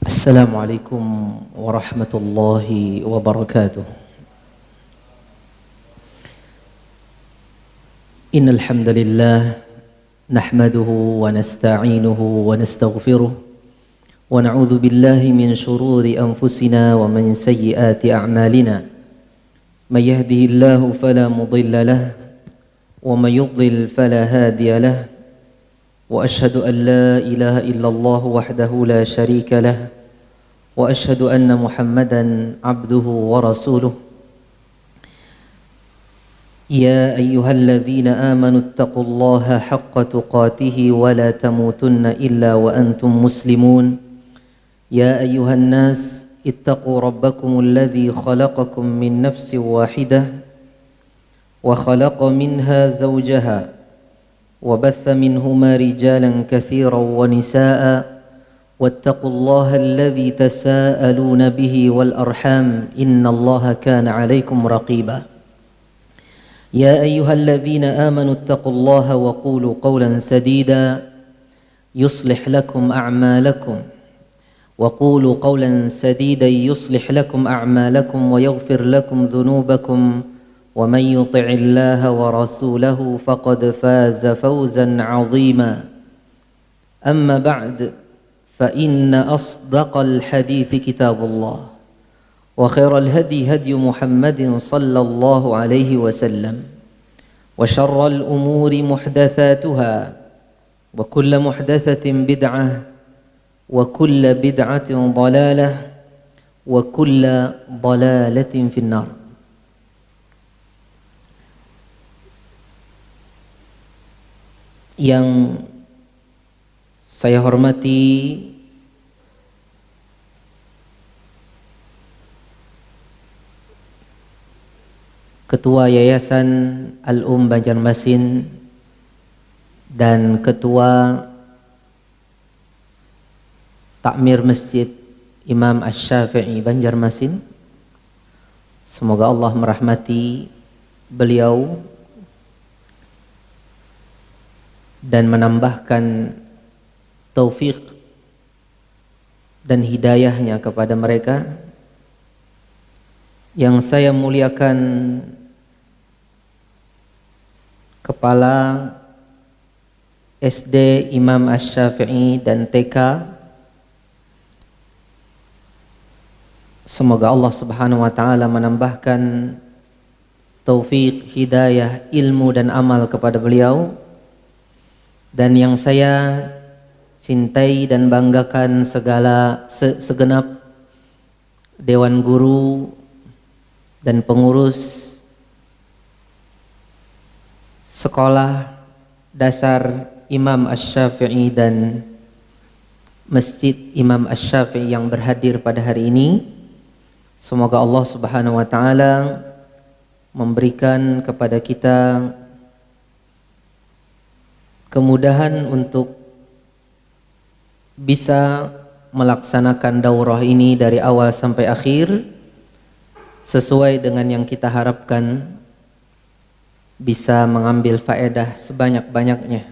Assalamualaikum warahmatullahi wabarakatuh. Innal hamdalillah nahmaduhu wa nasta'inuhu wa nastaghfiruh wa na'udzu billahi min shururi anfusina wa min sayyiati a'malina. May yahdihillahu fala mudilla lahu wa may yudlil fala hadiya lahu. وأشهد أن لا إله إلا الله وحده لا شريك له وأشهد أن محمدا عبده ورسوله يا أيها الذين آمنوا اتقوا الله حق تقاته ولا تموتن إلا وأنتم مسلمون يا أيها الناس اتقوا ربكم الذي خلقكم من نفس واحدة وخلق منها زوجها وبث منهما رجالا كثيرا ونساء واتقوا الله الذي تساءلون به والأرحام إن الله كان عليكم رقيبا يا أيها الذين آمنوا اتقوا الله وقولوا قولا سديدا يصلح لكم أعمالكم وقولوا قولا سديدا يصلح لكم أعمالكم ويغفر لكم ذنوبكم ومن يطع الله ورسوله فقد فاز فوزا عظيما أما بعد فإن أصدق الحديث كتاب الله وخير الهدي هدي محمد صلى الله عليه وسلم وشر الأمور محدثاتها وكل محدثة بدعة وكل بدعة ضلالة وكل ضلالة في النار. Yang saya hormati Ketua Yayasan Banjarmasin dan Ketua Takmir Masjid Imam Asy-Syafi'i Banjarmasin. Semoga Allah merahmati beliau dan menambahkan taufik dan hidayahnya kepada mereka. Yang saya muliakan Kepala SD Imam Asy-Syafi'i dan TK, semoga Allah Subhanahu wa taala menambahkan taufik, hidayah, ilmu dan amal kepada beliau. Dan yang saya cintai dan banggakan segenap Dewan Guru dan pengurus Sekolah Dasar Imam Asy-Syafi'i dan Masjid Imam Asy-Syafi'i yang berhadir pada hari ini. Semoga Allah Subhanahu wa taala memberikan kepada kita kemudahan untuk bisa melaksanakan daurah ini dari awal sampai akhir sesuai dengan yang kita harapkan, bisa mengambil faedah sebanyak-banyaknya.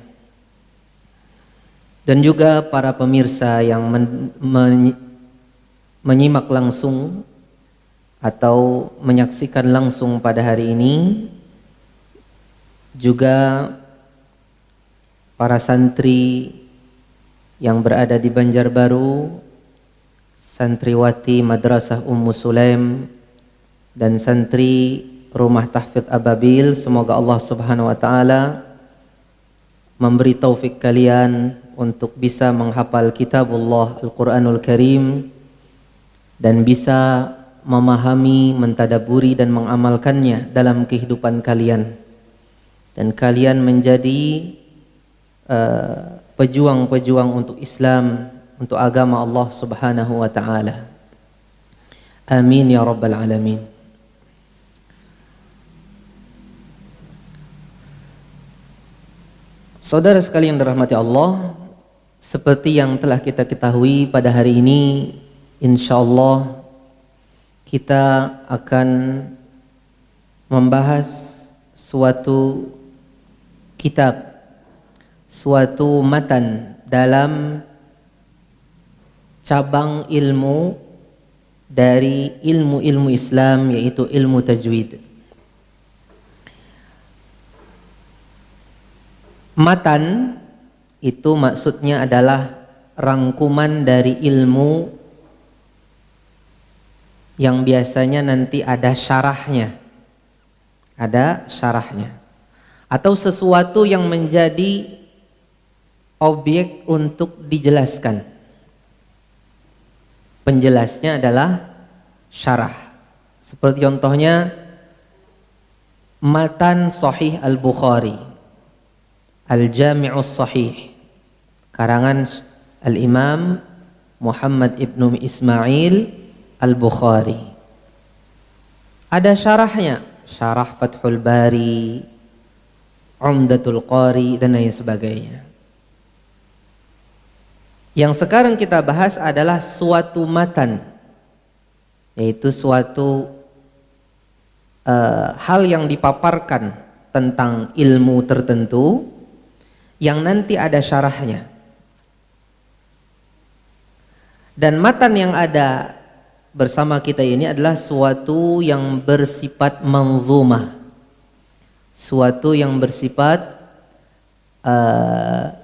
Dan juga para pemirsa yang menyimak langsung atau menyaksikan langsung pada hari ini, juga para santri yang berada di Banjarbaru, santriwati Madrasah Ummu Sulaim dan santri Rumah Tahfidz Ababil, semoga Allah Subhanahu wa taala memberi taufik kalian untuk bisa menghafal kitabullah Al-Qur'anul Karim dan bisa memahami, mentadaburi dan mengamalkannya dalam kehidupan kalian, dan kalian menjadi pejuang-pejuang untuk Islam, untuk agama Allah Subhanahu wa taala. Amin ya rabbal alamin. Saudara sekalian dirahmati Allah, seperti yang telah kita ketahui pada hari ini, insyaallah kita akan membahas suatu kitab, suatu matan dalam cabang ilmu dari ilmu-ilmu Islam, yaitu ilmu tajwid. Matan itu maksudnya adalah rangkuman dari ilmu yang biasanya nanti ada syarahnya. Ada syarahnya. Atau sesuatu yang menjadi objek untuk dijelaskan. Penjelasnya adalah syarah. Seperti contohnya matan Sahih Al-Bukhari, Al-Jami'us Sahih, karangan Al-Imam Muhammad ibnu Ismail Al-Bukhari. Ada syarahnya, syarah Fathul Bari, Umdatul Qari, dan lain sebagainya. Yang sekarang kita bahas adalah suatu matan, yaitu suatu hal yang dipaparkan tentang ilmu tertentu yang nanti ada syarahnya. Dan matan yang ada bersama kita ini adalah suatu yang bersifat manzumah, suatu yang bersifat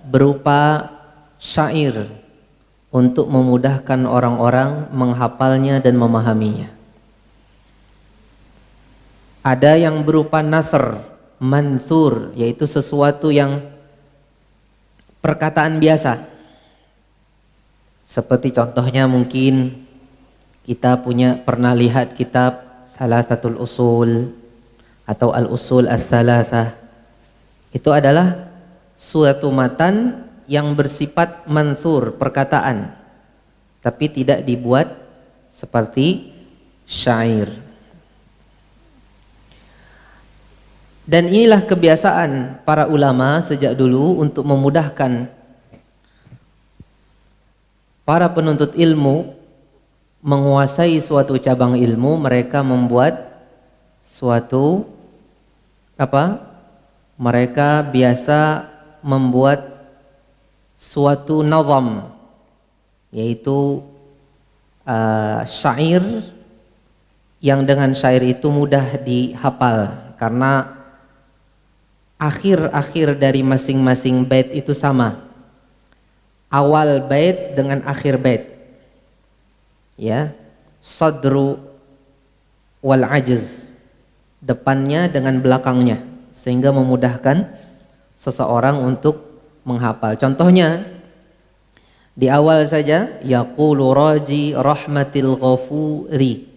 berupa syair untuk memudahkan orang-orang menghafalnya dan memahaminya. Ada yang berupa nasr, mansur, yaitu sesuatu yang perkataan biasa. Seperti contohnya mungkin kita pernah lihat kitab Thalathatul Usul atau Al-Usul Ats-Tsalatsah. Itu adalah suatu matan yang bersifat mansur, perkataan, tapi tidak dibuat seperti syair. Dan inilah kebiasaan para ulama sejak dulu untuk memudahkan para penuntut ilmu menguasai suatu cabang ilmu. Mereka membuat suatu mereka biasa membuat suatu nazam, yaitu syair yang dengan syair itu mudah dihafal karena akhir-akhir dari masing-masing bait itu sama. Awal bait dengan akhir bait. Ya, sadru wal ajz. Depannya dengan belakangnya, sehingga memudahkan seseorang untuk menghafal. Contohnya di awal saja, yaqulu raji rahmatil ghafuri.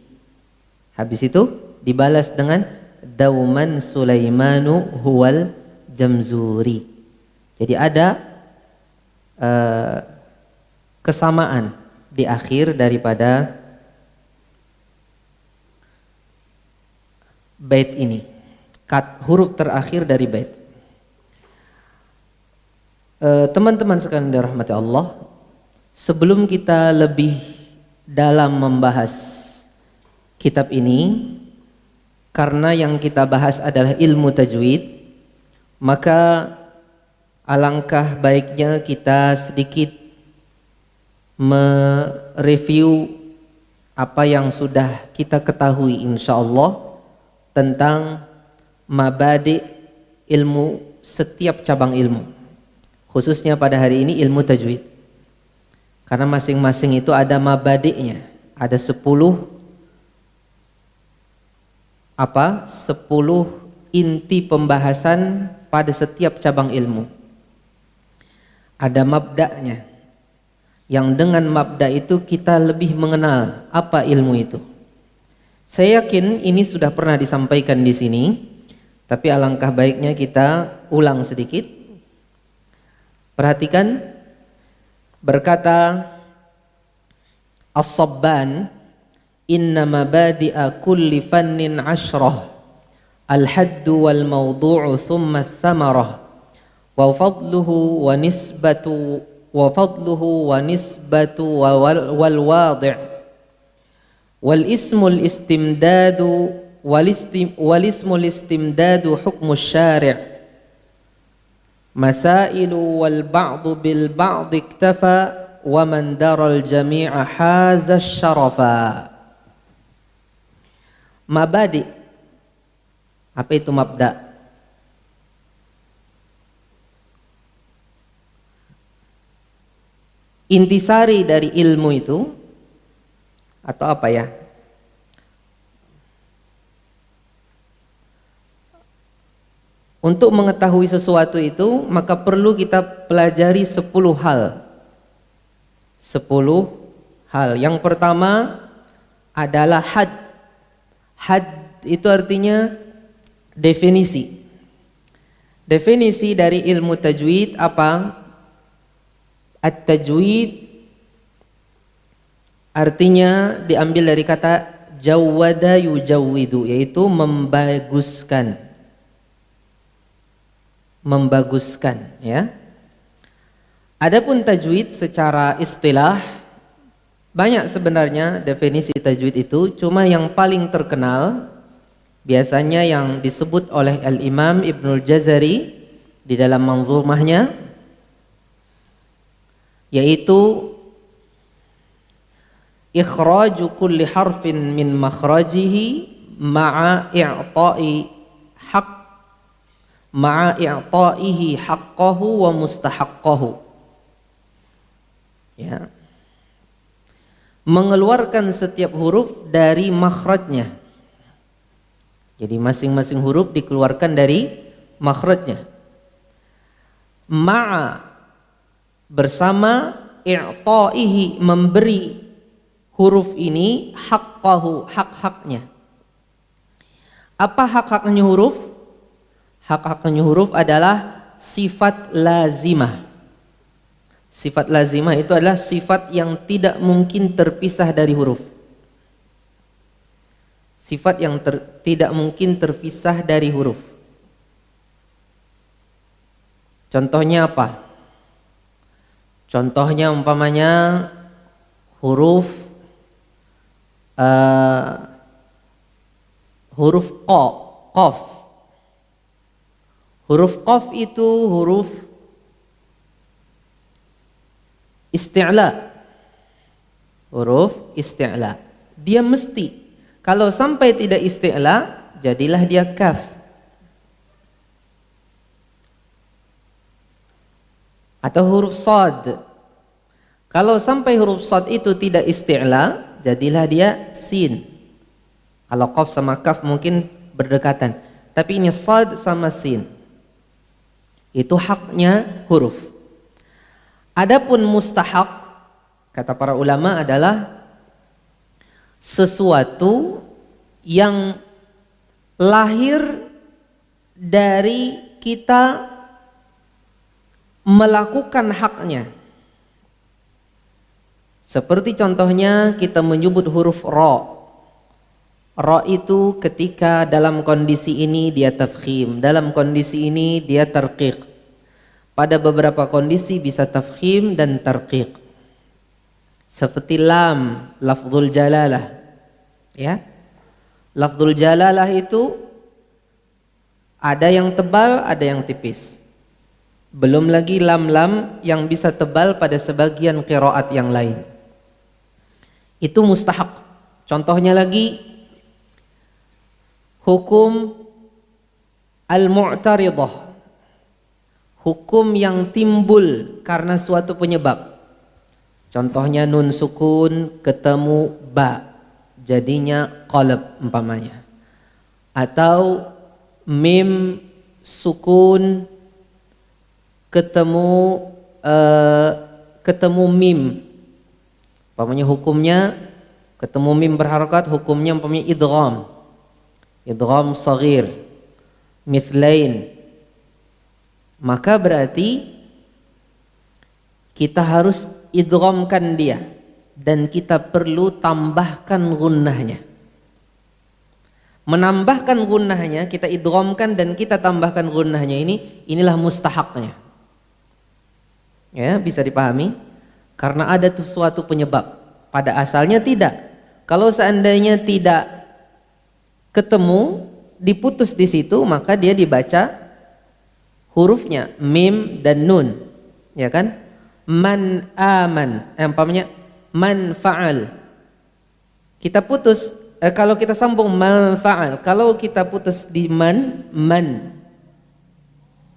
Habis itu dibalas dengan dauman Sulaimanu huwal jamzuri. Jadi ada kesamaan di akhir daripada bait ini, huruf terakhir dari bait. Teman-teman sekalian dirahmati Allah, sebelum kita lebih dalam membahas kitab ini, karena yang kita bahas adalah ilmu tajwid, maka alangkah baiknya kita sedikit mereview apa yang sudah kita ketahui insyaallah tentang mabadi ilmu setiap cabang ilmu, khususnya pada hari ini ilmu tajwid. Karena masing-masing itu ada mabadi'nya, ada 10 inti pembahasan pada setiap cabang ilmu. Ada mabda'nya, yang dengan mabda' itu kita lebih mengenal apa ilmu itu. Saya yakin ini sudah pernah disampaikan di sini, tapi alangkah baiknya kita ulang sedikit. Perhatikan, berkata As-Sabban, inna mabadi'a kulli fannin 'ashrah, al-haddu wal mawdu'u thumma ath-thamarah wa fadluhu wa nisbatu wal wadi' wal ismul istimdadu wal ismul istimdadu hukmu syari' masailu wal ba'du bil ba'di iktafa wa man daral jami'a haza syarafa. Mabadi. Apa itu mabda? Intisari dari ilmu itu, atau apa ya? Untuk mengetahui sesuatu itu, maka perlu kita pelajari 10 hal. 10 hal. Yang pertama adalah had. Had itu artinya definisi. Definisi dari ilmu tajwid apa? At-tajwid artinya diambil dari kata jawwada yujawwidu, yaitu membaguskan. Membaguskan, ya. Adapun tajwid secara istilah banyak sebenarnya definisi tajwid itu, cuma yang paling terkenal biasanya yang disebut oleh Al-Imam Ibnul Jazari di dalam manzumahnya, yaitu ikhraju kulli harfin min makhrajihi ma'a i'ta'ihi haqqahu wa mustahaqqahu. Ya. Mengeluarkan setiap huruf dari makhrajnya. Jadi masing-masing huruf dikeluarkan dari makhrajnya. Ma'a, bersama, i'ta'ihi, memberi huruf ini haqqahu, hak-haknya. Apa hak-haknya huruf? Hak-haknya huruf adalah sifat lazimah. Sifat lazimah itu adalah sifat yang tidak mungkin terpisah dari huruf. Sifat yang tidak mungkin terpisah dari huruf. Contohnya apa? Contohnya umpamanya huruf huruf qaf. Huruf qaf itu huruf isti'la. Huruf isti'la. Dia mesti, kalau sampai tidak isti'la, jadilah dia kaf. Atau huruf shad. Kalau sampai huruf shad itu tidak isti'la, jadilah dia sin. Kalau qaf sama kaf mungkin berdekatan, tapi ini shad sama sin. Itu haknya huruf. Adapun mustahaq, kata para ulama, adalah sesuatu yang lahir dari kita melakukan haknya. Seperti contohnya kita menyebut huruf ra. Ra itu ketika dalam kondisi ini dia tafkhim, dalam kondisi ini dia tarqiq. Pada beberapa kondisi bisa tafkhim dan tarqiq. Seperti lam, lafzul jalalah. Ya. Lafzul jalalah itu ada yang tebal, ada yang tipis. Belum lagi lam-lam yang bisa tebal pada sebagian qiraat yang lain. Itu mustahaq. Contohnya lagi hukum al-mu'taridah, hukum yang timbul karena suatu penyebab. Contohnya nun sukun ketemu ba, jadinya qalb umpamanya. Atau mim sukun ketemu mim, umpamanya hukumnya ketemu mim berharakat, hukumnya umpamanya idgham. Idgham saghir, mithlain. Maka berarti kita harus idghamkan dia dan kita perlu tambahkan gunnahnya. Menambahkan gunnahnya, kita idghamkan dan kita tambahkan gunnahnya, inilah mustahaknya. Ya, bisa dipahami? Karena ada tuh suatu penyebab. Pada asalnya tidak. Kalau seandainya tidak ketemu, diputus di situ, maka dia dibaca hurufnya mim dan nun, ya kan? man aman, umpamanya man fa'al. Kita putus, kalau kita sambung man fa'al, kalau kita putus di man,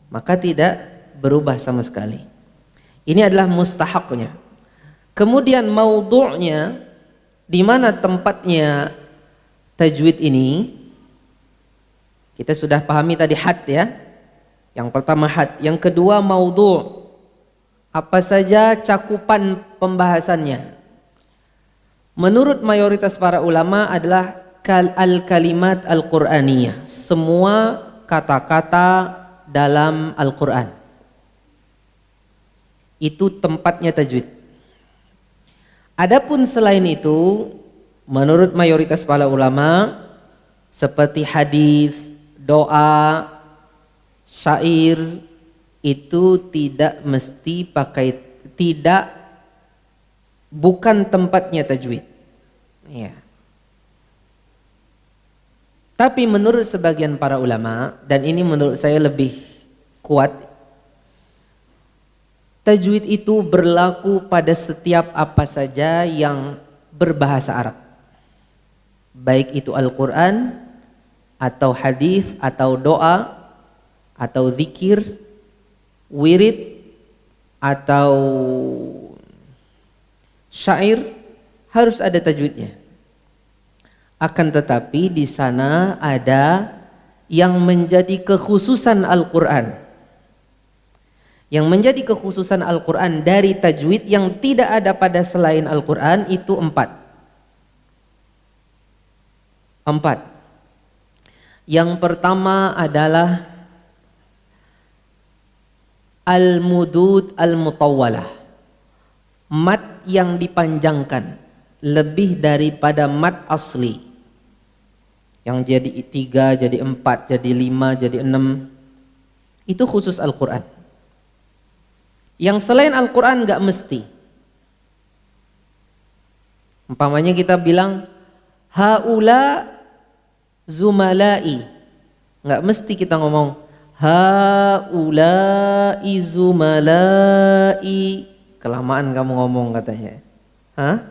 maka tidak berubah sama sekali. Ini adalah mustahaqnya. Kemudian maudhu'nya, di mana tempatnya tajwid ini, kita sudah pahami tadi had ya. Yang pertama had, yang kedua maudhu'. Apa saja cakupan pembahasannya? Menurut mayoritas para ulama adalah al-kalimat al-Qur'aniyah. Semua kata-kata dalam Al-Quran. Itu tempatnya tajwid. Adapun selain itu, menurut mayoritas para ulama, seperti hadis, doa, syair, itu tidak mesti pakai, bukan tempatnya tajwid. Ya. Tapi menurut sebagian para ulama, dan ini menurut saya lebih kuat, tajwid itu berlaku pada setiap apa saja yang berbahasa Arab. Baik itu Al-Quran, atau hadis, atau doa, atau zikir, wirid, atau syair, harus ada tajwidnya. Akan tetapi di sana ada yang menjadi kekhususan Al-Quran. Yang menjadi kekhususan Al-Quran dari tajwid yang tidak ada pada selain Al-Quran itu 4. Yang pertama adalah al-mudud al-mutawwalah. Mat yang dipanjangkan lebih daripada mat asli. Yang jadi 3, jadi 4, jadi 5, jadi 6. Itu khusus Al-Quran. Yang selain Al-Quran gak mesti. Umpamanya kita bilang haula zumalai, gak mesti kita ngomong haulai zumalai. Kelamaan kamu ngomong katanya. Hah?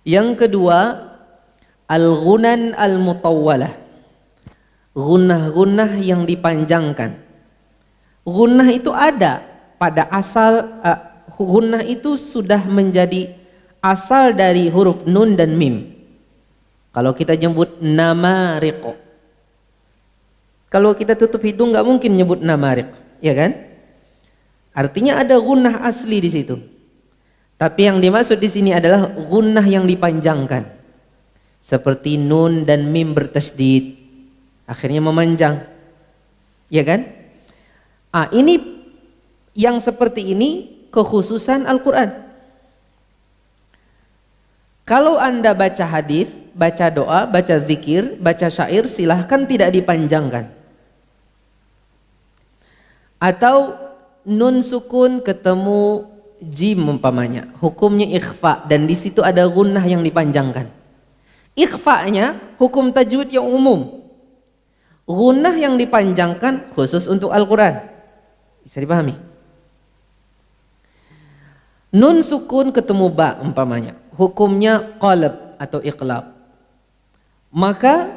Yang kedua, al-ghunan al-mutawwalah. Gunnah-gunnah yang dipanjangkan. Gunnah itu ada pada asal, gunnah itu sudah menjadi asal dari huruf nun dan mim. Kalau kita nyebut namariq, kalau kita tutup hidung nggak mungkin nyebut namariq, ya kan? Artinya ada gunnah asli di situ. Tapi yang dimaksud di sini adalah gunnah yang dipanjangkan. Seperti nun dan mim bertasydid, akhirnya memanjang. Ya kan? Ini yang seperti ini kekhususan Al-Quran. Kalau Anda baca hadis, baca doa, baca zikir, baca syair, silahkan tidak dipanjangkan. Atau nun sukun ketemu jim umpamanya, hukumnya ikhfa, dan di situ ada gunnah yang dipanjangkan. Ikhfa'nya hukum tajwid yang umum. Gunnah yang dipanjangkan khusus untuk Al-Quran. Bisa dipahami? Nun sukun ketemu ba umpamanya, hukumnya qalab atau iqlab. Maka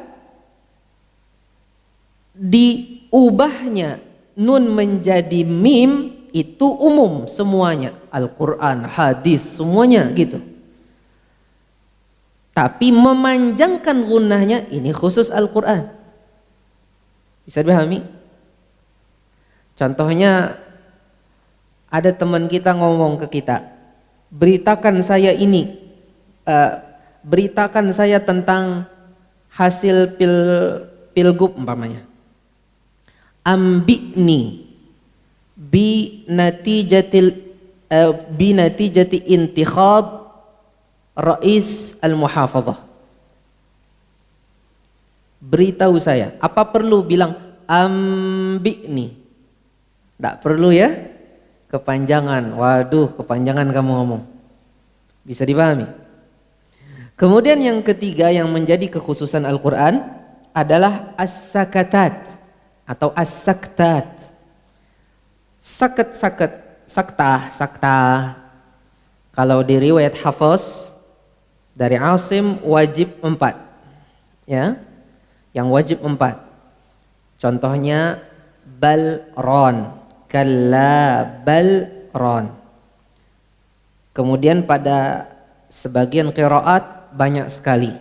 diubahnya nun menjadi mim itu umum semuanya, Al-Quran, hadis, semuanya gitu. Tapi memanjangkan gunnahnya ini khusus Al-Quran. Bisa dipahami? Contohnya ada teman kita ngomong ke kita, beritakan saya ini, beritakan saya tentang hasil pilgub umpamanya. Ambi'ni bi natijati intikhab rais al-muhafadzah. Beritahu saya. Apa perlu bilang ambi'ni? Tidak perlu ya. Kepanjangan. Waduh, kepanjangan kamu ngomong. Bisa dipahami? Kemudian yang ketiga yang menjadi kekhususan Al-Quran adalah as-sakatat atau as-saktat. Sakat-sakat saktah. Kalau di riwayat Hafiz dari Asim wajib 4. Ya. Yang wajib 4. Contohnya balron, kalla balron. Kemudian pada sebagian qiraat banyak sekali.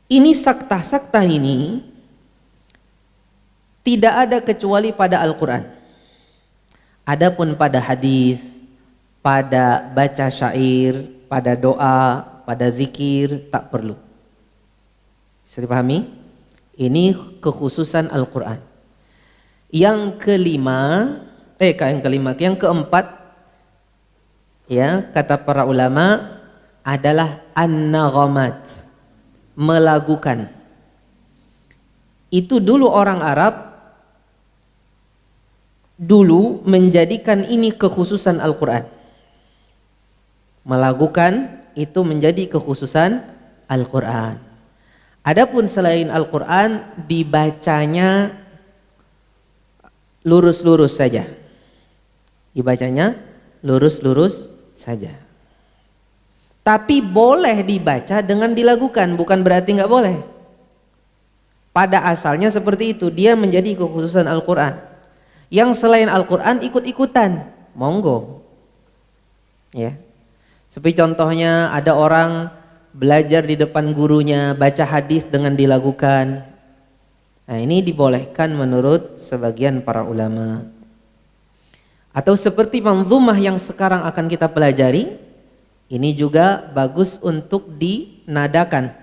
Ini saktah ini tidak ada kecuali pada Al-Quran. Adapun pada hadis, pada baca syair, pada doa, pada zikir tak perlu. Bisa dipahami? Ini kekhususan Al-Quran. Yang keempat, ya, kata para ulama adalah an-naghamat, melagukan. Itu dulu orang Arab dulu menjadikan ini kekhususan Al-Quran. Melagukan itu menjadi kekhususan Al-Quran. Adapun selain Al-Quran dibacanya lurus-lurus saja. Dibacanya lurus-lurus saja. Tapi boleh dibaca dengan dilagukan, bukan berarti nggak boleh. Pada asalnya seperti itu, dia menjadi kekhususan Al-Quran. Yang selain Al-Quran ikut-ikutan, monggo. Ya. Seperti contohnya ada orang belajar di depan gurunya, baca hadis dengan dilagukan. Nah, ini dibolehkan menurut sebagian para ulama. Atau seperti manzumah yang sekarang akan kita pelajari, ini juga bagus untuk dinadakan.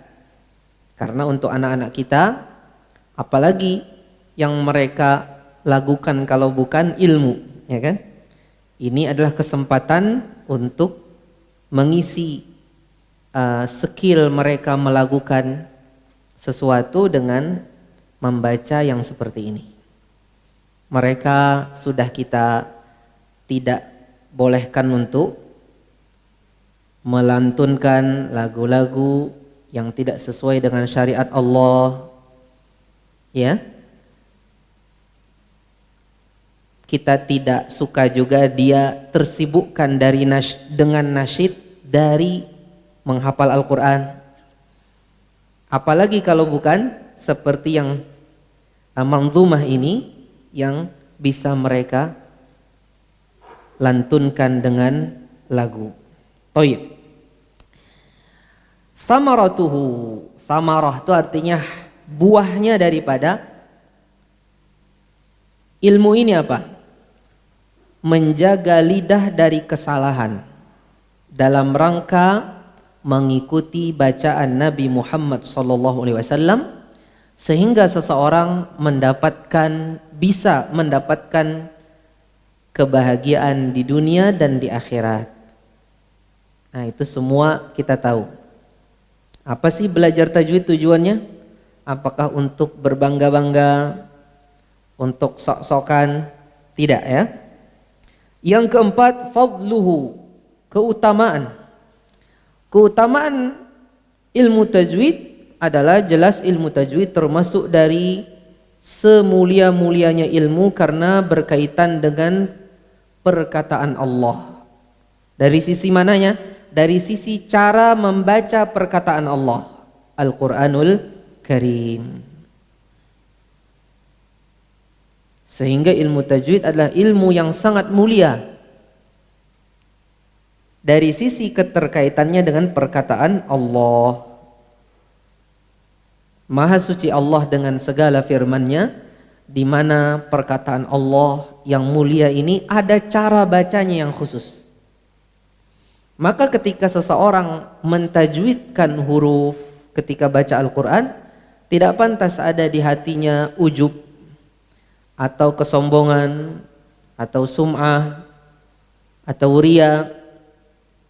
Karena untuk anak-anak kita, apalagi yang mereka lagukan kalau bukan ilmu, ya kan? Ini adalah kesempatan untuk mengisi skill mereka melakukan sesuatu dengan membaca yang seperti ini. Mereka sudah kita tidak bolehkan untuk melantunkan lagu-lagu yang tidak sesuai dengan syariat Allah, ya. Kita tidak suka juga dia tersibukkan dengan nasyid dari menghafal Al-Quran. Apalagi kalau bukan seperti yang manzumah ini yang bisa mereka lantunkan dengan lagu. Thayyib. Samaratuhu, samarah itu artinya buahnya daripada ilmu ini apa? Menjaga lidah dari kesalahan dalam rangka mengikuti bacaan Nabi Muhammad SAW, sehingga seseorang bisa mendapatkan kebahagiaan di dunia dan di akhirat. Nah, itu semua kita tahu. Apa sih belajar tajwid tujuannya? Apakah untuk berbangga-bangga, untuk sok-sokan? Tidak, ya. Yang keempat, fadluhu, keutamaan. Keutamaan ilmu tajwid adalah jelas ilmu tajwid termasuk dari semulia-mulianya ilmu karena berkaitan dengan perkataan Allah. Dari sisi mananya? Dari sisi cara membaca perkataan Allah, Al-Quranul Karim. Sehingga ilmu tajwid adalah ilmu yang sangat mulia dari sisi keterkaitannya dengan perkataan Allah. Maha suci Allah dengan segala firman-Nya, di mana perkataan Allah yang mulia ini ada cara bacanya yang khusus. Maka ketika seseorang mentajwidkan huruf ketika baca Al-Quran, tidak pantas ada di hatinya ujub atau kesombongan atau sum'ah atau riya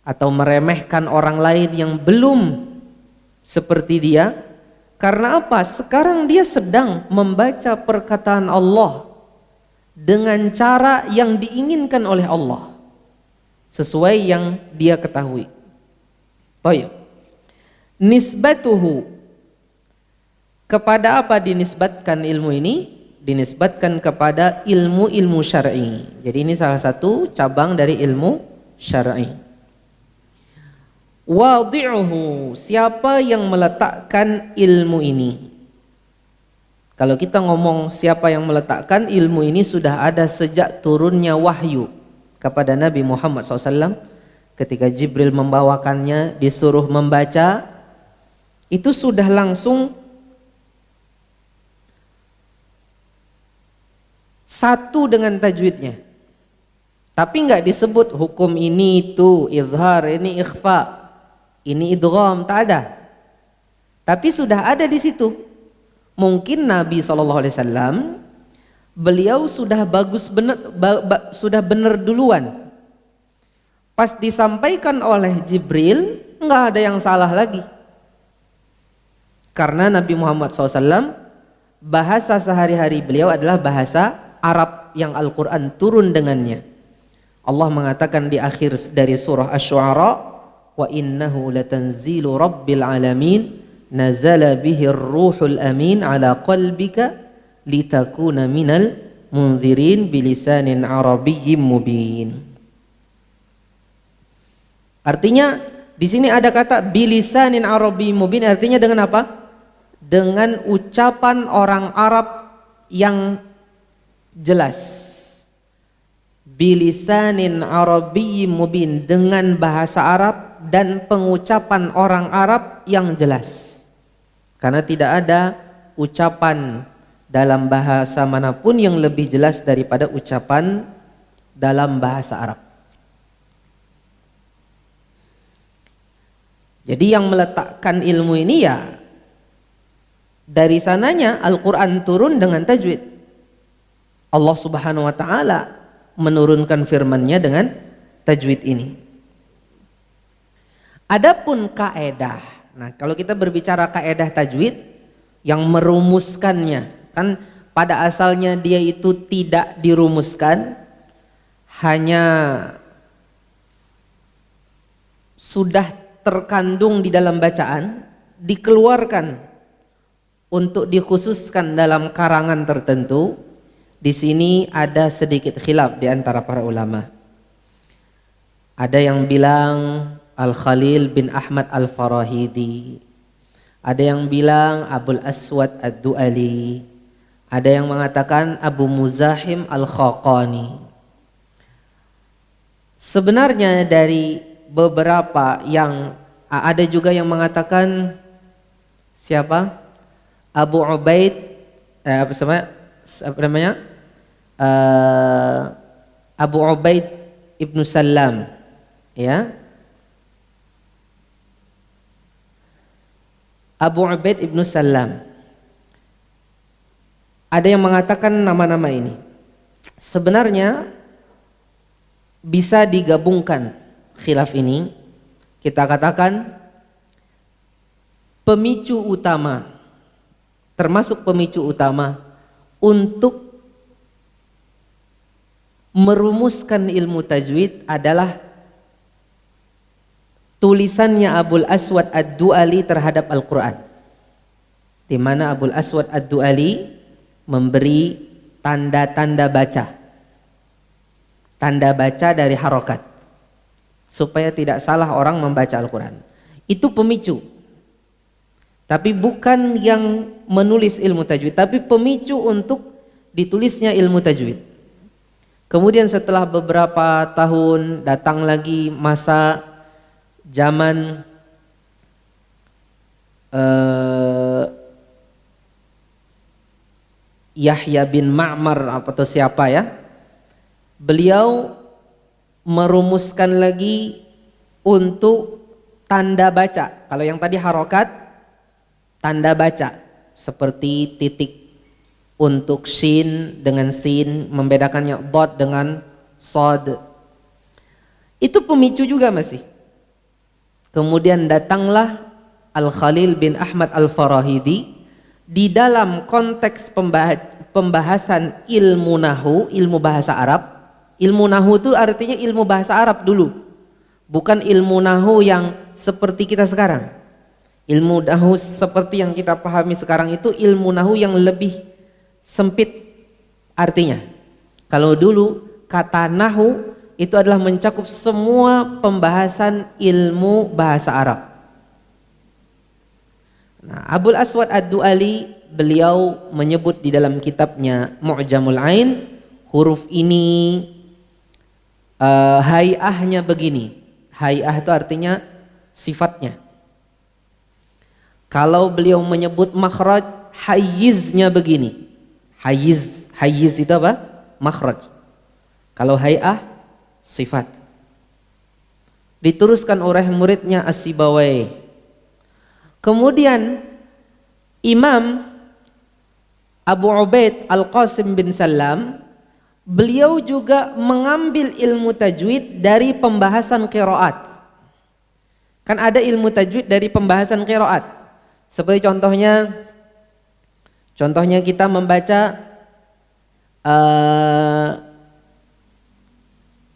atau meremehkan orang lain yang belum seperti dia. Karena apa? Sekarang dia sedang membaca perkataan Allah dengan cara yang diinginkan oleh Allah, sesuai yang dia ketahui. Baik. Nisbatuhu, kepada apa dinisbatkan ilmu ini? dinisbatkan kepada ilmu-ilmu syar'i. Jadi ini salah satu cabang dari ilmu syar'i. Wadi'uhu, siapa yang meletakkan ilmu ini? Kalau kita ngomong siapa yang meletakkan ilmu ini, sudah ada sejak turunnya wahyu kepada Nabi Muhammad SAW. Ketika Jibril membawakannya, disuruh membaca, itu sudah langsung satu dengan tajwidnya. Tapi enggak disebut hukum ini itu izhar, ini ikhfa, ini idgham, tak ada. Tapi sudah ada di situ. Mungkin Nabi SAW beliau sudah bagus benar, sudah benar duluan. Pas disampaikan oleh Jibril, enggak ada yang salah lagi. Karena Nabi Muhammad SAW bahasa sehari-hari beliau adalah bahasa Arab yang Al-Quran turun dengannya. Allah mengatakan di akhir dari surah Asy-Syu'ara, wa innahu latanzilu rabbil alamin nazala bihir ruhul amin ala qalbika litakuna minal munzirin bilisanin arabiyyin mubin. Artinya di sini ada kata bilisanin arabiyyin mubin, artinya dengan apa? Dengan ucapan orang Arab yang jelas. Bilisanin arabiyyin mubin, dengan bahasa Arab dan pengucapan orang Arab yang jelas. Karena tidak ada ucapan dalam bahasa manapun yang lebih jelas daripada ucapan dalam bahasa Arab. Jadi yang meletakkan ilmu ini ya dari sananya Al-Quran turun dengan tajwid. Allah Subhanahu wa ta'ala menurunkan firman-Nya dengan tajwid ini. Adapun kaedah, nah kalau kita berbicara kaedah tajwid yang merumuskannya, kan pada asalnya dia itu tidak dirumuskan, hanya sudah terkandung di dalam bacaan, dikeluarkan untuk dikhususkan dalam karangan tertentu. Di sini ada sedikit khilaf di antara para ulama. Ada yang bilang Al-Khalil bin Ahmad Al-Farahidi, ada yang bilang Abul Aswad Ad-Du'ali, ada yang mengatakan Abu Muzahim Al-Khaqani. Sebenarnya dari beberapa yang ada juga yang mengatakan siapa? Abu Ubaid apa namanya? Abu Ubaid Ibnu Salam, ya. Abu Ubaid Ibnu Salam. Ada yang mengatakan nama-nama ini. Sebenarnya bisa digabungkan khilaf ini, kita katakan pemicu utama, termasuk pemicu utama untuk merumuskan ilmu tajwid adalah tulisannya Abul Aswad Ad-Du'ali terhadap Al-Quran, di mana Abul Aswad Ad-Du'ali memberi tanda-tanda baca, tanda baca dari harokat, supaya tidak salah orang membaca Al-Quran. Itu pemicu, tapi bukan yang menulis ilmu tajwid, tapi pemicu untuk ditulisnya ilmu tajwid. Kemudian setelah beberapa tahun datang lagi masa zaman Yahya bin Ma'mar atau siapa ya, beliau merumuskan lagi untuk tanda baca. Kalau yang tadi harokat, tanda baca seperti titik untuk shin dengan sin, membedakannya dot dengan sod. Itu pemicu juga masih. Kemudian datanglah Al-Khalil bin Ahmad Al-Farahidi di dalam konteks pembahasan ilmu nahu, ilmu bahasa Arab. Ilmu nahu itu artinya ilmu bahasa Arab dulu, bukan ilmu nahu yang seperti kita sekarang. Ilmu nahu seperti yang kita pahami sekarang itu ilmu nahu yang lebih sempit Artinya, kalau dulu kata nahu itu adalah mencakup semua pembahasan ilmu bahasa Arab. Nah, Abul Aswad Ad-Du'ali beliau menyebut di dalam kitabnya Mu'jamul Ain, huruf ini hay'ahnya begini. Hay'ah itu artinya sifatnya. Kalau beliau menyebut makhraj, hayiznya begini. Hayiz itu apa? Makhraj. Kalau hay'ah, sifat. Diteruskan oleh muridnya As-Sibawai. Kemudian Imam Abu Ubaid Al-Qasim bin Salam, beliau juga mengambil ilmu tajwid dari pembahasan qiraat. Kan ada ilmu tajwid dari pembahasan qiraat. Seperti contohnya kita membaca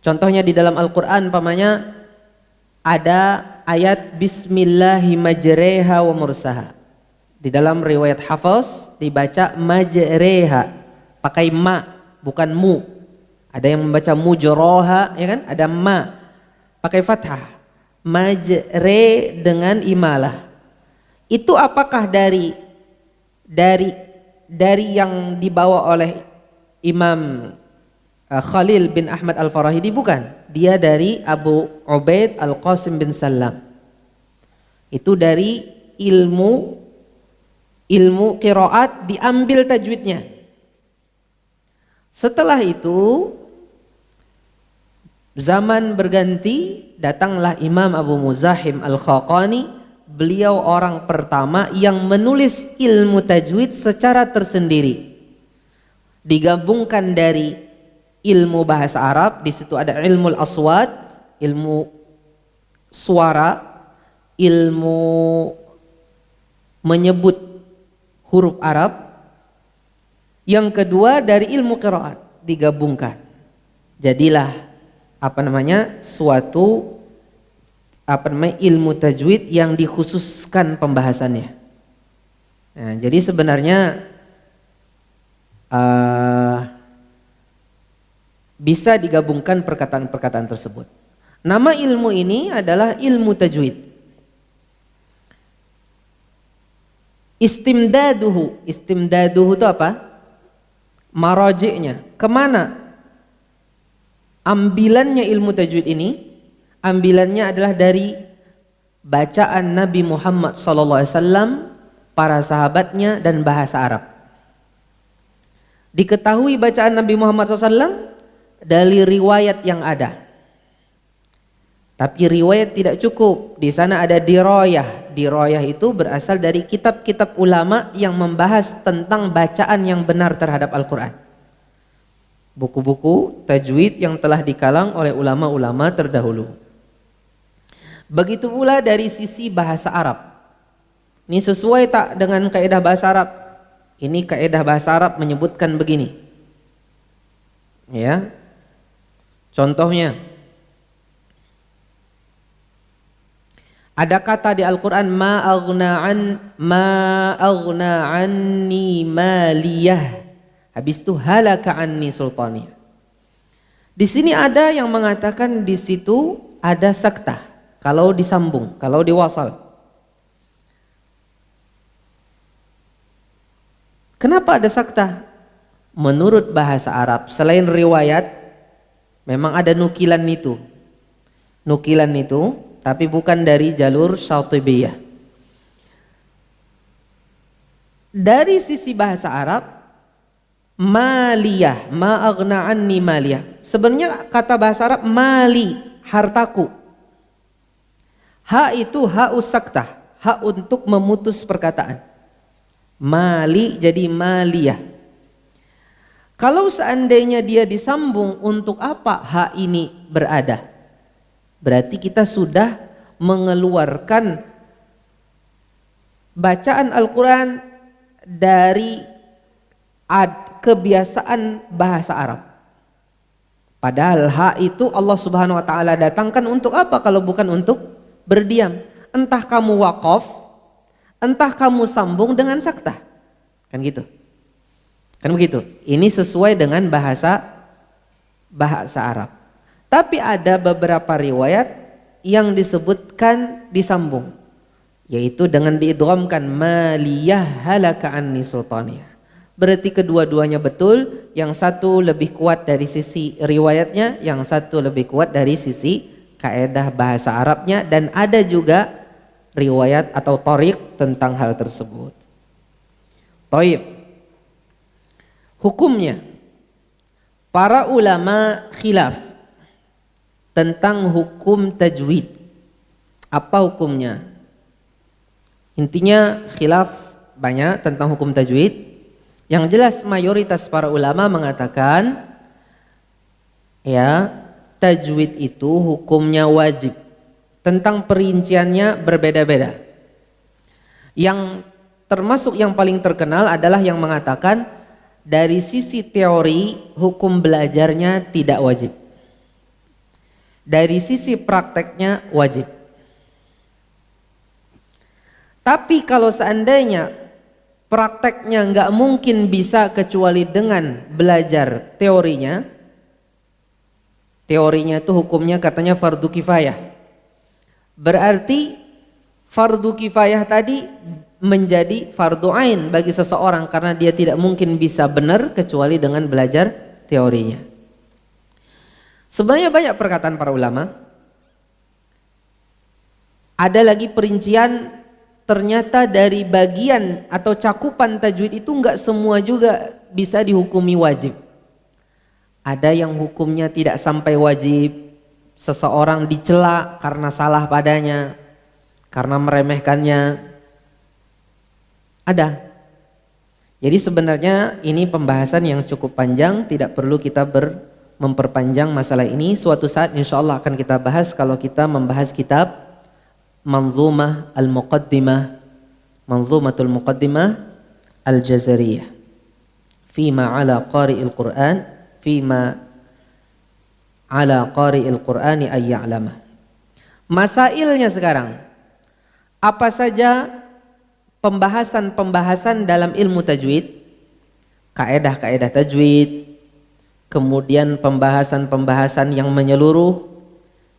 contohnya di dalam Al-Quran, pamannya ada ayat Bismillahi majreha wa mursaha. Di dalam riwayat Hafs dibaca majreha, pakai ma, bukan mu. Ada yang membaca mujroha, ya kan? Ada ma, pakai fathah. Majre dengan imalah. Itu apakah dari yang dibawa oleh Imam Khalil bin Ahmad Al-Farahidi? Bukan. Dia dari Abu Ubaid Al-Qasim bin Salam. Itu dari ilmu qiraat, diambil tajwidnya. Setelah itu zaman berganti, datanglah Imam Abu Muzahim Al-Khaqani. Beliau orang pertama yang menulis ilmu tajwid secara tersendiri. Digabungkan dari ilmu bahasa Arab, di situ ada ilmu aswad, ilmu suara, ilmu menyebut huruf Arab. Yang kedua dari ilmu qiraat, digabungkan. Jadilah suatu ilmu tajwid yang dikhususkan pembahasannya. Nah, jadi sebenarnya bisa digabungkan perkataan-perkataan tersebut. Nama ilmu ini adalah ilmu tajwid. Istimdaduhu itu apa? Maraji'nya. Kemana ambilannya ilmu tajwid ini? Ambilannya adalah dari bacaan Nabi Muhammad SAW, para sahabatnya, dan bahasa Arab. Diketahui bacaan Nabi Muhammad SAW dari riwayat yang ada. Tapi riwayat tidak cukup. Di sana ada dirayah. Dirayah itu berasal dari kitab-kitab ulama yang membahas tentang bacaan yang benar terhadap Al-Quran. Buku-buku tajwid yang telah dikalang oleh ulama-ulama terdahulu. Begitu pula dari sisi bahasa Arab. Ini sesuai tak dengan kaidah bahasa Arab? Ini kaidah bahasa Arab menyebutkan begini. Ya. Contohnya, ada kata di Al-Quran ma aghna anni maliyah. Habis itu halaka anni sultaniyah. Di sini ada yang mengatakan di situ ada saktah. Kalau disambung, kalau diwasal. Kenapa ada saktah? Menurut bahasa Arab, selain riwayat, memang ada nukilan itu. Nukilan itu, tapi bukan dari jalur Syatibiyah. Dari sisi bahasa Arab, maliyah, ma aghna anni maliyah. Sebenarnya kata bahasa Arab mali, hartaku. Ha itu ha'us saktah, hak untuk memutus perkataan. Mali jadi maliyah. Kalau seandainya dia disambung, untuk apa ha ini berada? Berarti kita sudah mengeluarkan bacaan Al-Quran dari kebiasaan bahasa Arab. Padahal ha itu Allah Subhanahu wa taala datangkan untuk apa kalau bukan untuk berdiam? Entah kamu waqaf, entah kamu sambung dengan saktah. Kan gitu. Kan begitu. Ini sesuai dengan bahasa Arab. Tapi ada beberapa riwayat yang disebutkan disambung, yaitu dengan diidghamkan maliyah halaka anni sultaniyah. Berarti kedua-duanya betul, yang satu lebih kuat dari sisi riwayatnya, yang satu lebih kuat dari sisi kaedah bahasa Arabnya, dan ada juga riwayat atau thariq tentang hal tersebut. Taib. Hukumnya, para ulama khilaf tentang hukum tajwid. Apa hukumnya? Intinya khilaf banyak tentang hukum tajwid. Yang jelas mayoritas para ulama mengatakan ya, tajwid itu hukumnya wajib. Tentang perinciannya berbeda-beda. Yang termasuk yang paling terkenal adalah yang mengatakan dari sisi teori hukum belajarnya tidak wajib. Dari sisi prakteknya wajib. Tapi kalau seandainya prakteknya nggak mungkin bisa kecuali dengan belajar teorinya, teorinya itu hukumnya katanya fardu kifayah. Berarti fardu kifayah tadi menjadi fardu ain bagi seseorang karena dia tidak mungkin bisa benar kecuali dengan belajar teorinya. Sebenarnya banyak perkataan para ulama. Ada lagi perincian, ternyata dari bagian atau cakupan tajwid itu enggak semua juga bisa dihukumi wajib. Ada yang hukumnya tidak sampai wajib, seseorang dicela karena salah padanya, karena meremehkannya. Ada. Jadi sebenarnya ini pembahasan yang cukup panjang, tidak perlu kita memperpanjang masalah ini. Suatu saat insya Allah akan kita bahas kalau kita membahas kitab Manzumah Al-Muqaddimah, Manzumatul Muqaddimah Al-Jazariyah Fima ala qari'il Qur'an, Fima ala qari'il Qur'ani ayya'lamah. Masailnya sekarang, apa saja pembahasan-pembahasan dalam ilmu tajwid, kaedah-kaedah tajwid, kemudian pembahasan-pembahasan yang menyeluruh,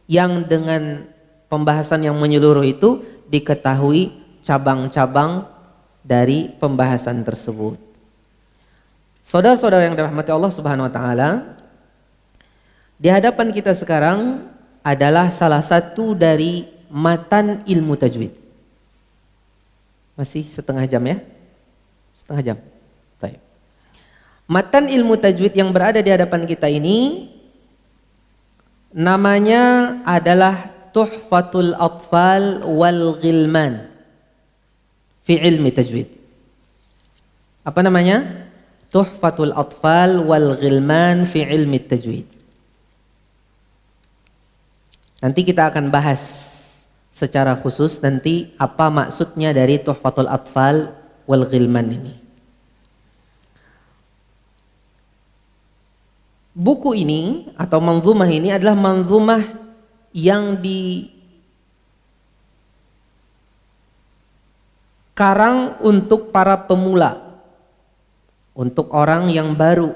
yang dengan pembahasan yang menyeluruh itu diketahui cabang-cabang dari pembahasan tersebut. Saudara-saudara yang dirahmati Allah Subhanahu wa taala, di hadapan kita sekarang adalah salah satu dari matan ilmu tajwid. Masih setengah jam ya? Setengah jam. Baik. Matan ilmu tajwid yang berada di hadapan kita ini namanya adalah Tuhfatul Atfal wal Ghilman fi ilmi tajwid. Apa namanya? Tuhfatul Atfal wal Ghilman fi ilmi tajwid. Nanti kita akan bahas secara khusus nanti apa maksudnya dari Tuhfatul Atfal wal Ghilman ini. Buku ini atau manzumah ini adalah manzumah yang dikarang untuk para pemula, untuk orang yang baru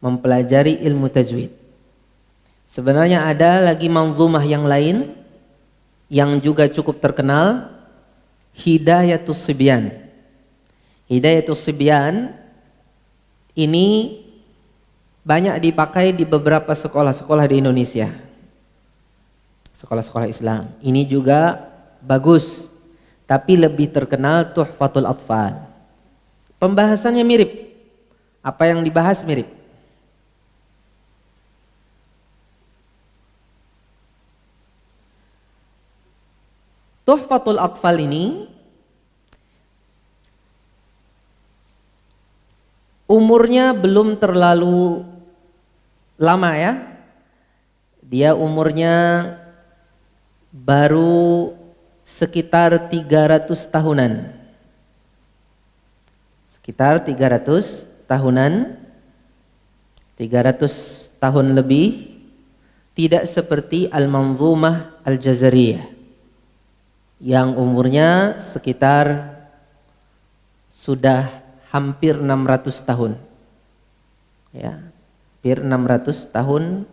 mempelajari ilmu tajwid. Sebenarnya ada lagi manzumah yang lain yang juga cukup terkenal, Hidayatus Sibyan. Hidayatus Sibyan ini banyak dipakai di beberapa sekolah-sekolah di Indonesia, sekolah-sekolah Islam. Ini juga bagus, tapi lebih terkenal Tuhfatul Atfal. Pembahasannya mirip, apa yang dibahas mirip. Tuhfatul Atfal ini umurnya belum terlalu lama ya. Dia umurnya baru sekitar 300 tahunan. Sekitar 300 tahunan. 300 tahun lebih. Tidak seperti Al-Manzumah Al-Jazariyah yang umurnya sekitar sudah hampir 600 tahun. Ya, hampir 600 tahun,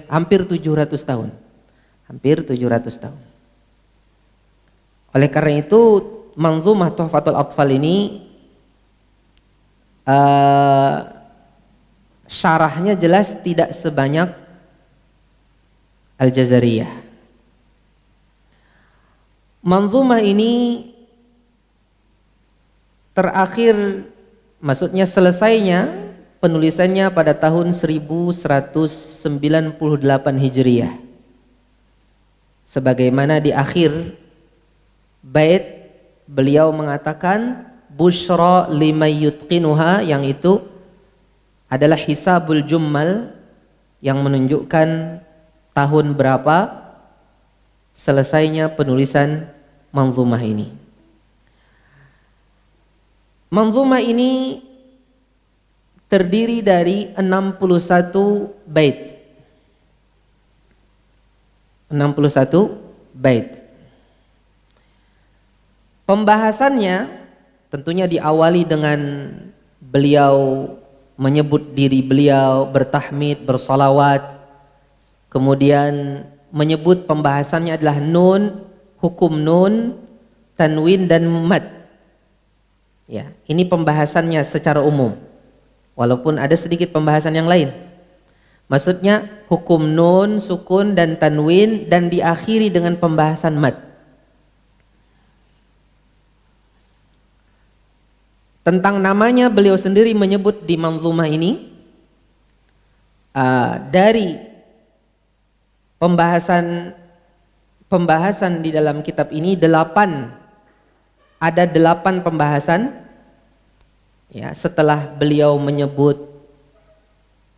hampir 700 tahun. Hampir 700 tahun. Oleh karena itu, Manzumah Tuhfatul Atfal ini syarahnya jelas tidak sebanyak Al-Jazariyah. Manzumah ini terakhir, maksudnya selesainya penulisannya pada tahun 1198 Hijriah. Sebagaimana di akhir bait beliau mengatakan busyra liman yutqinuha, yang itu adalah hisabul jummal yang menunjukkan tahun berapa selesainya penulisan manzumah ini. Manzumah ini terdiri dari 61 bait. 61 bait. Pembahasannya tentunya diawali dengan beliau menyebut diri beliau, bertahmid, bersalawat. Kemudian menyebut pembahasannya adalah nun, hukum nun, tanwin dan mad. Ya, ini pembahasannya secara umum. Walaupun ada sedikit pembahasan yang lain. Maksudnya hukum nun, sukun dan tanwin, dan diakhiri dengan pembahasan mad. Tentang namanya beliau sendiri menyebut di manzumah ini dari pembahasan di dalam kitab ini ada 8 pembahasan. Ya, setelah beliau menyebut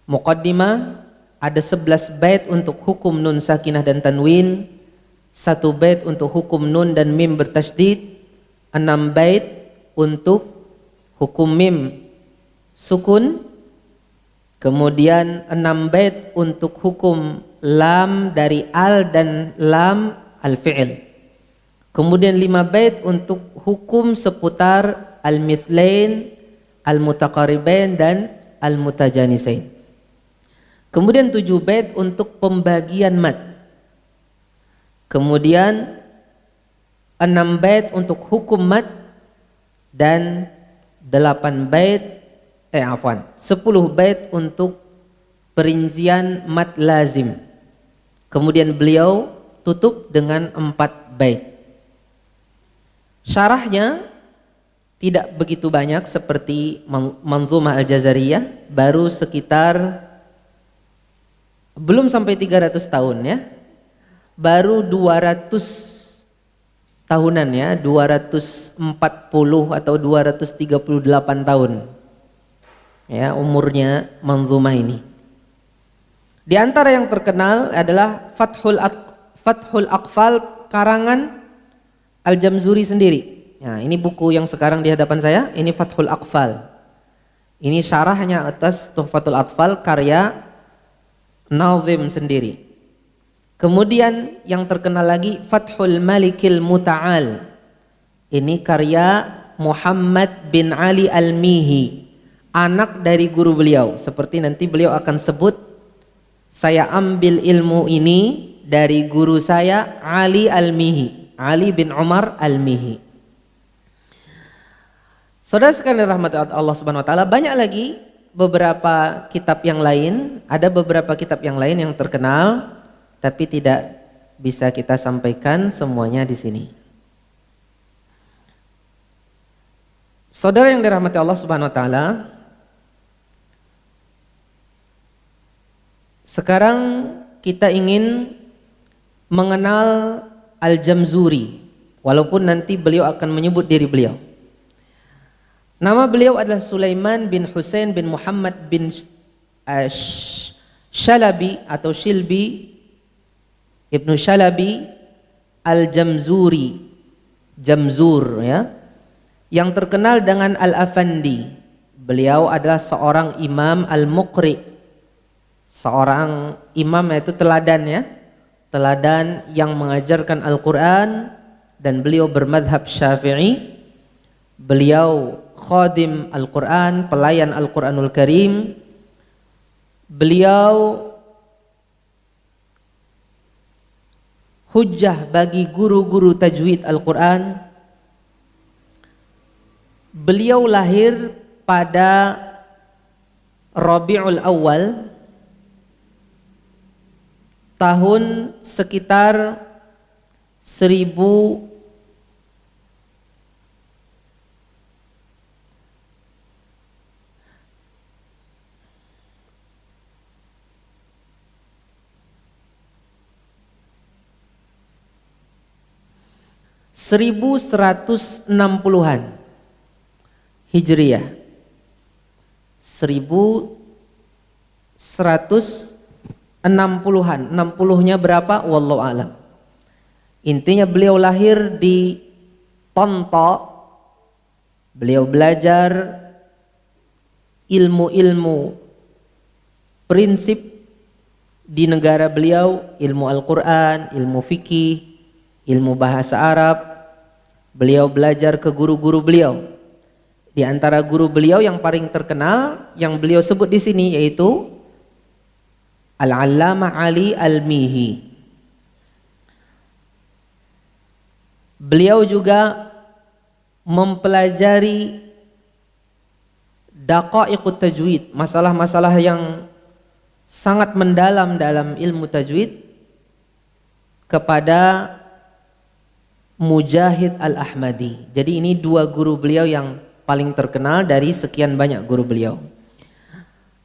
muqaddimah, ada 11 bait untuk hukum nun sakinah dan tanwin, 1 bait untuk hukum nun dan mim bertasydid, 6 bait untuk hukum mim sukun, kemudian 6 bait untuk hukum lam dari al dan lam al-fi'il, kemudian 5 bait untuk hukum seputar al-mithlain, al-mutaqaribain dan al-mutajanisain. Kemudian 7 bait untuk pembagian mad. Kemudian 6 bait untuk hukum mad dan 10 bait untuk perincian mad lazim. Kemudian beliau tutup dengan 4 bait. Syarahnya tidak begitu banyak seperti Manzumah Al-Jazariyah, baru sekitar belum sampai 300 tahun ya. Baru 200 tahunan ya, 240 atau 238 tahun. Ya, umurnya manzumah ini. Di antara yang terkenal adalah Fathul Aqfal karangan Al-Jamzuri sendiri. Nah, ini buku yang sekarang di hadapan saya, ini Fathul Aqfal. Ini syarahnya atas Tuhfatul Atfal karya Nazim sendiri. Kemudian yang terkenal lagi Fathul Malikil Muta'al. Ini karya Muhammad bin Ali Al-Mihi, anak dari guru beliau. Seperti nanti beliau akan sebut, saya ambil ilmu ini dari guru saya Ali Al-Mihi, Ali bin Umar Al-Mihi. Saudara sekalian rahmat Allah Subhanahu wa taala, banyak lagi beberapa kitab yang lain, ada beberapa kitab yang lain yang terkenal tapi tidak bisa kita sampaikan semuanya di sini. Saudara yang dirahmati Allah Subhanahu wa taala, sekarang kita ingin mengenal Al-Jamzuri, walaupun nanti beliau akan menyebut diri beliau. Nama beliau adalah Sulaiman bin Husain bin Muhammad bin Shalabi atau Shilbi Ibnu Shalabi Al-Jamzuri, Jamzur ya, yang terkenal dengan Al-Afandi. Beliau adalah seorang imam al-muqri, seorang imam yaitu teladan ya, teladan yang mengajarkan Al-Quran, dan beliau bermadhab Syafi'i. Beliau khadim Al-Quran, pelayan Al-Quranul Karim. Beliau hujjah bagi guru-guru tajwid Al-Quran. Beliau lahir pada Rabiul Awal tahun sekitar 1160-an Hijriah. 1160-an. 60-nya berapa? Wallahu a'lam. Intinya beliau lahir di Tonto. Beliau belajar ilmu-ilmu prinsip di negara beliau, ilmu Al-Quran, ilmu fikih, ilmu bahasa Arab. Beliau belajar ke guru-guru beliau. Di antara guru beliau yang paling terkenal yang beliau sebut di sini yaitu Al-Allamah Ali Al-Mihi. Beliau juga mempelajari daqaiqut tajwid, masalah-masalah yang sangat mendalam dalam ilmu tajwid kepada Mujahid Al-Ahmadi. Jadi ini dua guru beliau yang paling terkenal dari sekian banyak guru beliau.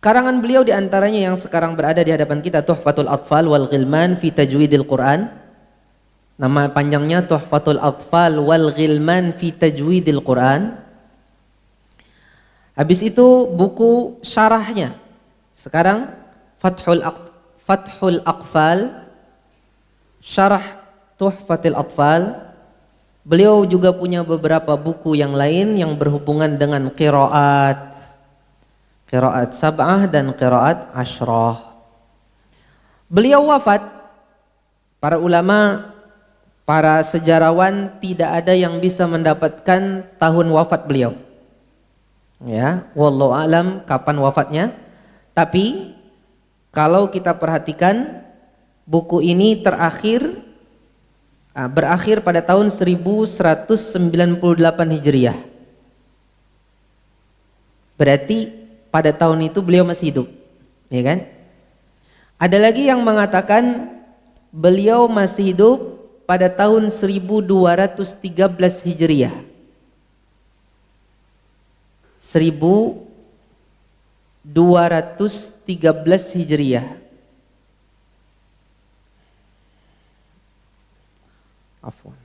Karangan beliau diantaranya yang sekarang berada di hadapan kita, Tuhfatul Atfal wal Ghilman fi Tajwidil Quran. Nama panjangnya Tuhfatul Atfal wal Ghilman fi Tajwidil Quran. Habis itu buku syarahnya. Sekarang Fathul Aqfal, syarah Tuhfatil Atfal. Beliau juga punya beberapa buku yang lain yang berhubungan dengan qiraat sab'ah dan qiraat asyrah. Beliau wafat, para ulama, para sejarawan tidak ada yang bisa mendapatkan tahun wafat beliau. Ya, wallahu a'lam kapan wafatnya. Tapi kalau kita perhatikan buku ini berakhir pada tahun 1198 Hijriah. Berarti pada tahun itu beliau masih hidup, ya kan? Ada lagi yang mengatakan beliau masih hidup pada tahun 1213 Hijriah. 1213 Hijriah. Afwan.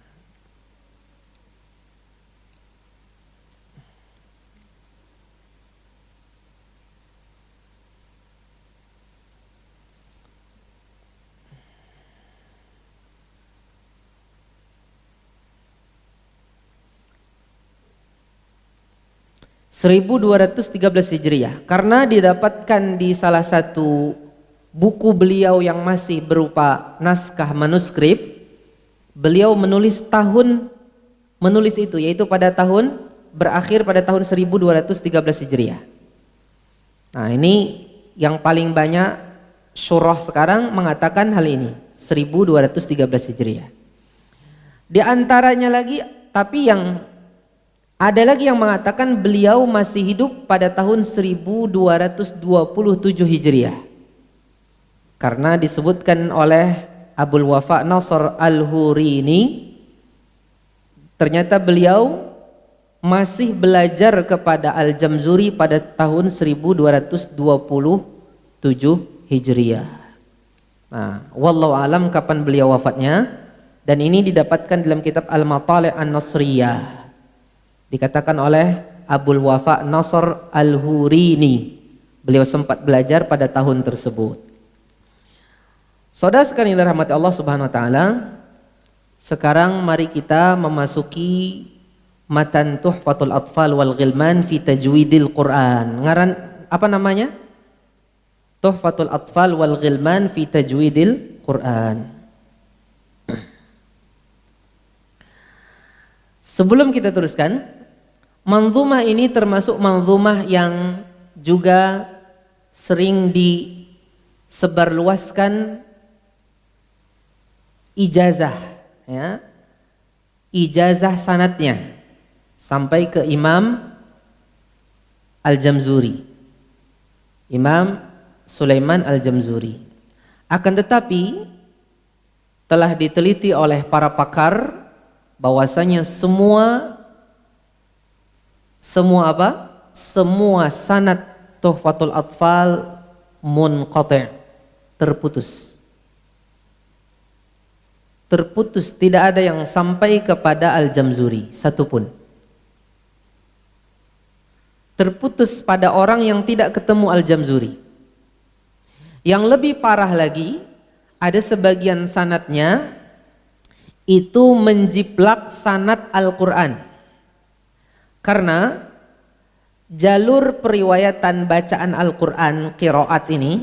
Hijriah, karena didapatkan di salah satu buku beliau yang masih berupa naskah manuskrip. Beliau menulis itu, yaitu berakhir pada tahun 1213 Hijriah. Nah, ini yang paling banyak syurah sekarang mengatakan hal ini, 1213 Hijriah. Di antaranya lagi, tapi ada lagi yang mengatakan beliau masih hidup pada tahun 1227 Hijriah. Karena disebutkan oleh Abul Wafa Nasr Al-Hurini, ternyata beliau masih belajar kepada Al-Jamzuri pada tahun 1227 Hijriah. Nah, wallahu alam kapan beliau wafatnya, dan ini didapatkan dalam kitab Al-Matali' An-Nasriyah. Dikatakan oleh Abul Wafa Nasr Al-Hurini, beliau sempat belajar pada tahun tersebut. Saudara sekalian yang dirahmati Allah Subhanahu wa taala, sekarang mari kita memasuki matan Tuhfatul Atfal wal Ghilman fi Tajwidil Quran. Apa namanya? Tuhfatul Atfal wal Ghilman fi Tajwidil Quran. Sebelum kita teruskan, Manzumah ini termasuk manzumah yang juga sering disebarluaskan ijazah, ya, ijazah sanadnya sampai ke Imam Al-Jamzuri, Imam Sulaiman Al-Jamzuri. Akan tetapi telah diteliti oleh para pakar bahwasanya semua sanad Tuhfatul Atfal munqati', terputus, tidak ada yang sampai kepada Al-Jamzuri satupun. Terputus pada orang yang tidak ketemu Al-Jamzuri. Yang lebih parah lagi, ada sebagian sanadnya itu menjiplak sanad Al-Quran, karena jalur periwayatan bacaan Al-Quran qiraat ini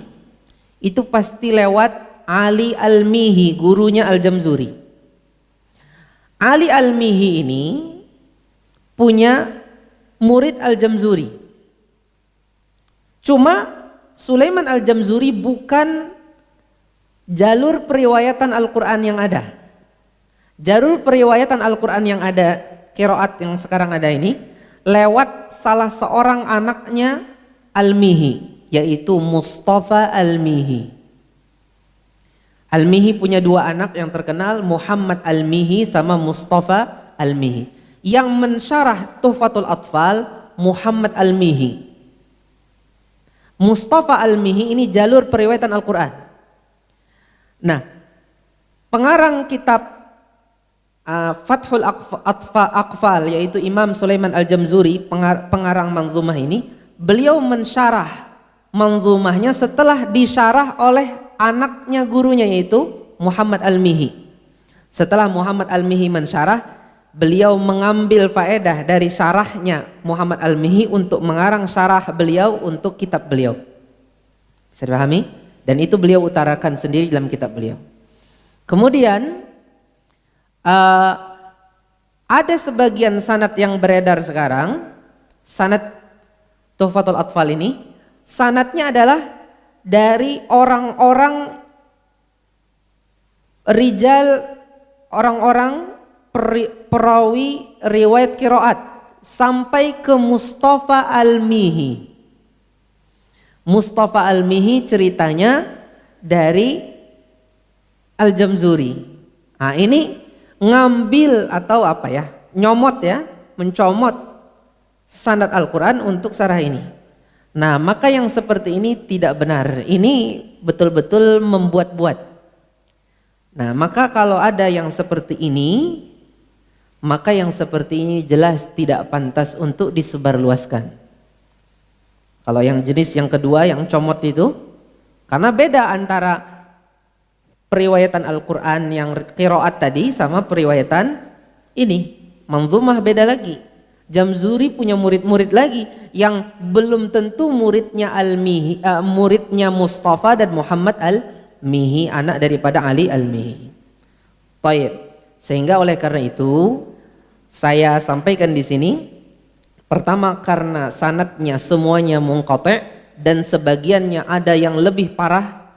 itu pasti lewat Ali Al-Mihi, gurunya Al-Jamzuri. Ali Al-Mihi ini punya murid Al-Jamzuri. Cuma Sulaiman Al-Jamzuri bukan jalur periwayatan Al-Quran yang ada. Jalur periwayatan Al-Quran yang ada, qiraat yang sekarang ada ini, lewat salah seorang anaknya Al-Mihi, yaitu Mustafa Al-Mihi. Al-Mihi punya dua anak yang terkenal, Muhammad Al-Mihi sama Mustafa Al-Mihi. Yang mensyarah Tuhfatul Atfal Muhammad Al-Mihi. Mustafa Al-Mihi ini jalur periwayatan Al-Quran. Nah, pengarang kitab Fathul Aqfal, yaitu Imam Sulaiman Al-Jamzuri, pengarang manzumah ini, beliau mensyarah manzumahnya setelah disyarah oleh anaknya gurunya, yaitu Muhammad Al-Mihi. Setelah Muhammad Al-Mihi mensyarah, beliau mengambil faedah dari syarahnya Muhammad Al-Mihi untuk mengarang syarah beliau untuk kitab beliau. Bisa dipahami? Dan itu beliau utarakan sendiri dalam kitab beliau. Kemudian ada sebagian sanad yang beredar sekarang, sanad Tuhfatul Atfal ini, sanadnya adalah dari orang-orang rijal, orang-orang perawi riwayat qiraat sampai ke Mustafa Al-Mihi. Mustafa Al-Mihi ceritanya dari Al-Jamzuri. Nah, ini ngambil atau apa ya, nyomot ya, mencomot sanad Al-Quran untuk syarah ini. Nah, maka yang seperti ini tidak benar, ini betul-betul membuat-buat. Nah, maka kalau ada yang seperti ini, maka yang seperti ini jelas tidak pantas untuk disebarluaskan. Kalau yang jenis yang kedua, yang comot itu, karena beda antara periwayatan Al-Quran yang qiraat tadi sama periwayatan ini, manzumah beda lagi. Jamzuri punya murid-murid lagi yang belum tentu muridnya Al-Mihi, muridnya Mustafa dan Muhammad Al-Mihi, anak daripada Ali Al-Mihi. Baik, sehingga oleh karena itu saya sampaikan di sini, pertama karena sanadnya semuanya munqati' dan sebagiannya ada yang lebih parah,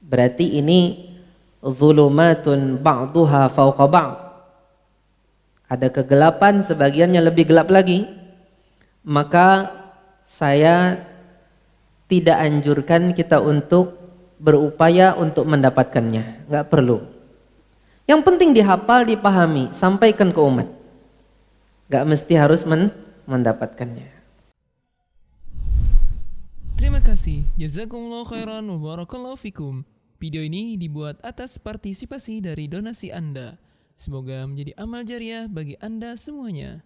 berarti ini zulumatun ba'duha fawqa ba'd, ada kegelapan, sebagiannya lebih gelap lagi. Maka saya tidak anjurkan kita untuk berupaya untuk mendapatkannya, nggak perlu. Yang penting dihafal, dipahami, sampaikan ke umat, nggak mesti harus mendapatkannya. Terima kasih, jazakumullah khairan wa barakallahu fikum. Video ini dibuat atas partisipasi dari donasi Anda. Semoga menjadi amal jariah bagi Anda semuanya.